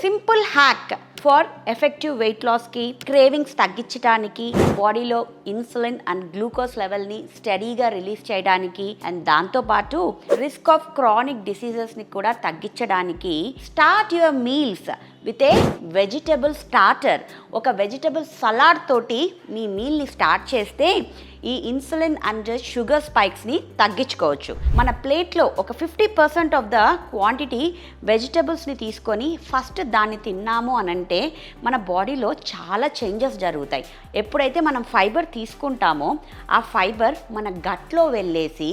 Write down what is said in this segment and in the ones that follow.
Simple hack for effective weight లాస్కి, cravings తగ్గించడానికి, బాడీలో ఇన్సులిన్ అండ్ గ్లూకోజ్ లెవెల్ని స్టడీగా రిలీజ్ చేయడానికి అండ్ దాంతోపాటు రిస్క్ ఆఫ్ క్రానిక్ డిసీజెస్ని కూడా తగ్గించడానికి start your meals with a vegetable starter. ఒక వెజిటబుల్ సలాడ్ తోటి మీ మీల్ని స్టార్ట్ చేస్తే ఈ ఇన్సులిన్ అండ్ షుగర్ స్పైక్స్ని తగ్గించుకోవచ్చు. మన ప్లేట్లో ఒక 50% ఆఫ్ ద క్వాంటిటీ వెజిటబుల్స్ని తీసుకొని ఫస్ట్ దాన్ని తిన్నాము అని అంటే మన బాడీలో చాలా చేంజెస్ జరుగుతాయి. ఎప్పుడైతే మనం ఫైబర్ తీసుకుంటామో ఆ ఫైబర్ మన గట్లో వెళ్ళేసి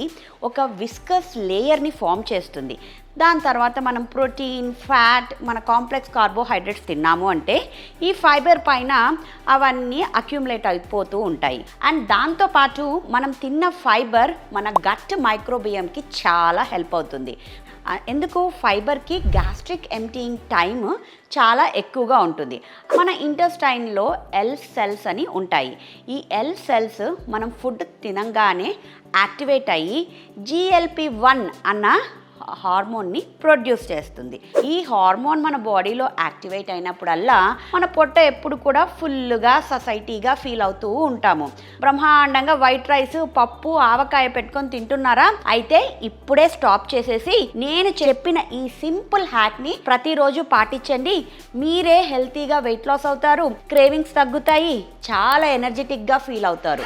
ఒక విస్కస్ లేయర్ని ఫామ్ చేస్తుంది. దాని తర్వాత మనం ప్రోటీన్, ఫ్యాట్, మన కాంప్లెక్స్ కార్బోహైడ్రేట్స్ తిన్నాము అంటే ఈ ఫైబర్ పైన అవన్నీ అక్యుములేట్ అయిపోతూ ఉంటాయి. అండ్ దాంతోపాటు మనం తిన్న ఫైబర్ మన గట్ మైక్రోబియంకి చాలా హెల్ప్ అవుతుంది. ఎందుకు? ఫైబర్కి గ్యాస్ట్రిక్ ఎంప్టీయింగ్ టైం చాలా ఎక్కువగా ఉంటుంది. మన ఇంటెస్టైన్లో ఎల్ సెల్స్ అని ఉంటాయి. ఈ ఎల్ సెల్స్ మనం ఫుడ్ తినంగానే యాక్టివేట్ అయ్యి GLP-1 అన్న హార్మోన్ని ప్రొడ్యూస్ చేస్తుంది. ఈ హార్మోన్ మన బాడీలో యాక్టివేట్ అయినప్పుడల్లా మన పొట్ట ఎప్పుడు కూడా ఫుల్గా సొసైటీగా ఫీల్ అవుతూ ఉంటాము. బ్రహ్మాండంగా వైట్ రైస్, పప్పు, ఆవకాయ పెట్టుకొని తింటున్నారా? అయితే ఇప్పుడే స్టాప్ చేసేసి నేను చెప్పిన ఈ సింపుల్ హ్యాక్ని ప్రతిరోజు పాటించండి. మీరే హెల్తీగా వెయిట్ లాస్ అవుతారు, క్రేవింగ్స్ తగ్గుతాయి, చాలా ఎనర్జెటిక్గా ఫీల్ అవుతారు.